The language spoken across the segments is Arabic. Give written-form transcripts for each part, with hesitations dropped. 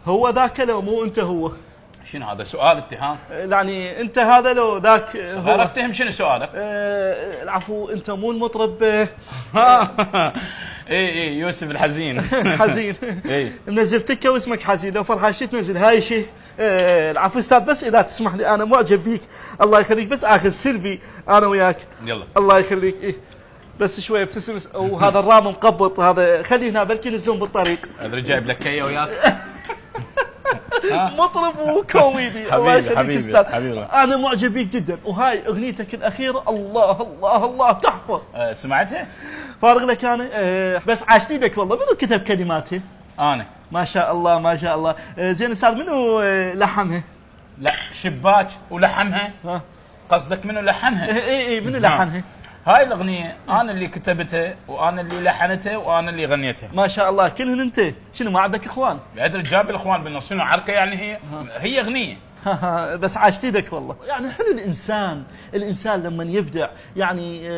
هو ذاك لو مو انت هو؟ شنو هذا سؤال اتهام؟ يعني انت هذا لو ذاك غير افتهم شنو سؤالك؟ العفو، انت مو المطرب؟ اي يوسف الحزين. حزين. اي منزل تكه واسمك حزين، لو فرحان شي تنزل هاي شيء. العفو استاذ، بس اذا تسمح لي انا معجب بيك، الله يخليك، بس اخذ سيلفي انا وياك. يلا الله يخليك. إيه بس شوي ابتسم. وهذا الرام مقبط، هذا خليه هنا بلكي ينزلون بالطريق. ادري جايب لك كيه وياك. مطرب وكوميدي. الله يخليك حبيبي استاذ. حبيبي انا معجب بيك جدا، وهاي اغنيتك الاخيره الله الله الله تحفه. سمعتها؟ فارغ لك انا. بس عاشتي لك والله. منو كتب كلماتها؟ انا. ما شاء الله ما شاء الله. زين استاذ، منو لحنها؟ لا شباك ولحمها. ها قصدك منو لحنها؟ اي منو لحنها؟ هاي الاغنيه انا اللي كتبتها وانا اللي لحنتها وانا اللي غنيتها. ما شاء الله. كلهن انت؟ شنو ما عندك اخوان؟ ادري جاب الاخوان بالنص. شنو عركه يعني؟ هي اغنيه. بس عاشتيدك والله. يعني حلو الانسان لما يبدع، يعني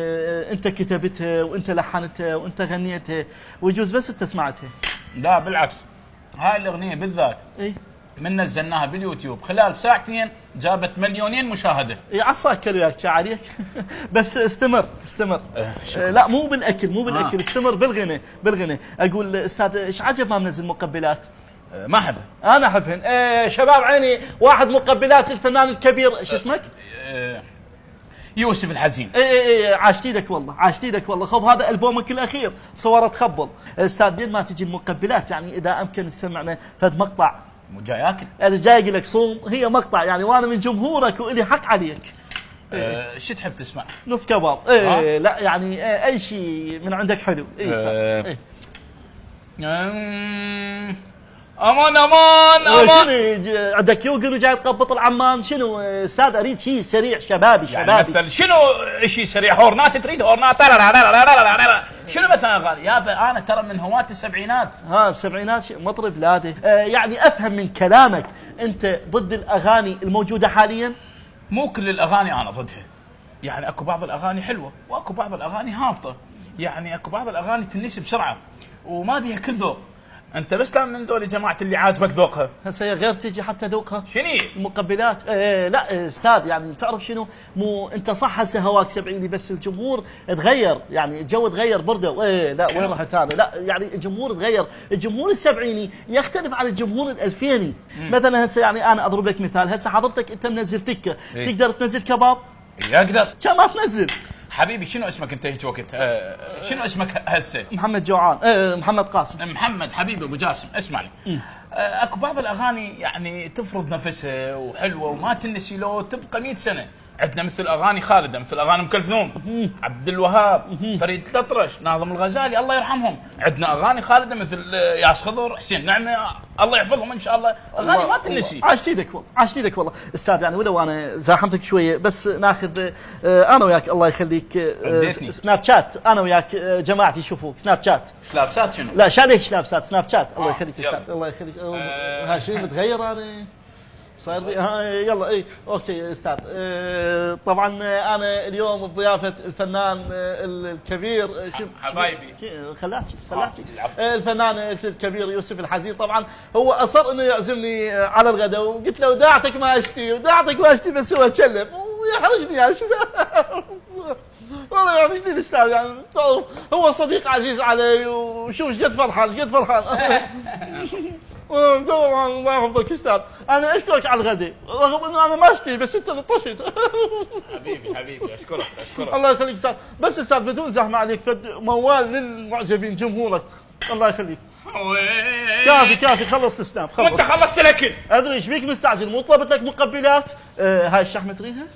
انت كتبتها وانت لحنتها وانت غنيتها، ويجوز بس انت سمعتها. لا بالعكس، هاي الاغنيه بالذات اي من نزلناها باليوتيوب خلال ساعتين جابت 2,000,000 مشاهده. اي عصاك وياك عليك. بس استمر. لا مو بالاكل استمر بالغنى. اقول استاذ، ايش عجب ما منزل مقبلات؟ ما احبها. انا احبهن. شباب عيني، واحد مقبلات للفنان الكبير، شو اسمك؟ يوسف الحزين. اي عاشتيدك والله. خب هذا البومك الاخير صوره تخبل. استاذ لين ما تجي المقبلات، يعني اذا امكن تسمعنا فد مقطع. مو جاي اكل. انا جاي اقول لك صوم، هي مقطع يعني، وانا من جمهورك والي حق عليك. شو تحب تسمع؟ نص كباب. لا يعني اي شيء من عندك حلو. امان شنو عندك يوغر وجاي تقبط العمان؟ شنو استاذ؟ اريد شيء سريع شبابي. يعني مثلا شنو شيء سريع؟ هورنات تريد هورنات؟ شنو مثلا اغاني؟ يابا انا ترى من هواة السبعينات. السبعينات مطرب لاده. يعني افهم من كلامك انت ضد الاغاني الموجوده حاليا؟ مو كل الاغاني انا ضدها، يعني اكو بعض الاغاني حلوه واكو بعض الاغاني هابطه، يعني اكو بعض الاغاني تنسي بسرعه وما بيها كل ذوق. انت بس لا من ذول جماعه اللي عاجبك ذوقها. هسه غير تجي حتى ذوقها. شنو المقبلات؟ لا استاذ، يعني تعرف شنو، مو انت صح هسه هواك سبعيني، بس الجمهور تغير، يعني الجو تغير برده. لا وين رحت انا؟ لا يعني الجمهور تغير. الجمهور السبعيني يختلف عن الجمهور الالفيني. مثلا هسه يعني انا اضرب لك مثال، هسه حضرتك انت منزل تكه، تقدر تنزل كباب؟ اقدر. كم ما تنزل؟ حبيبي شنو اسمك انت هيك وقت؟ شنو اسمك هسه؟ محمد جوعان. محمد قاسم. محمد حبيبي ابو جاسم، اسمع لي. اكو بعض الاغاني يعني تفرض نفسها وحلوه وما تنسي لو تبقى 100 سنه. عندنا مثل اغاني خالده، مثل اغاني ام كلثوم، عبد الوهاب، فريد الأطرش، ناظم الغزالي الله يرحمهم. عندنا اغاني خالده مثل ياس خضر، حسين نعمه، الله يحفظهم ان شاء الله. اغاني ما تنسي. عاشتيدك والله استاذ. يعني ولو انا زاحمتك شويه، بس ناخذ انا وياك الله يخليك سناب شات. انا وياك جماعتي يشوفوك سناب شات. سناب شات شنو؟ لا شاليك سناب شات. سناب شات. الله يخليك استاذ. الله يخليك. ها شيء متغير انا صاير لي. يلا اي اوكي استاذ. طبعا انا اليوم بضيافه الفنان الكبير حبايبي خلاكي الفنان الكبير يوسف الحزين. طبعا هو اصر انه يعزمني على الغداء، وقلت له وداعتك ما اشتي بس هو تكلم ويحرجني يعني. والله يحرجني الاستاذ، يعني هو صديق عزيز علي، وشوف ايش قد فرحان. طبعا الله يحفظك استاذ. انا اشكرك على الغداء رغم انه انا ما اشتهي، بس انت اللي طشت. حبيبي اشكرك. الله يخليك استاذ. بس استاذ بدون زحمه عليك، فد موال للمعجبين جمهورك. الله يخليك. كافي خلص السناب. وانت خلصت الاكل. ادري ايش بيك مستعجل؟ مو طلبت لك مقبلات؟ هاي الشحمه تريدها؟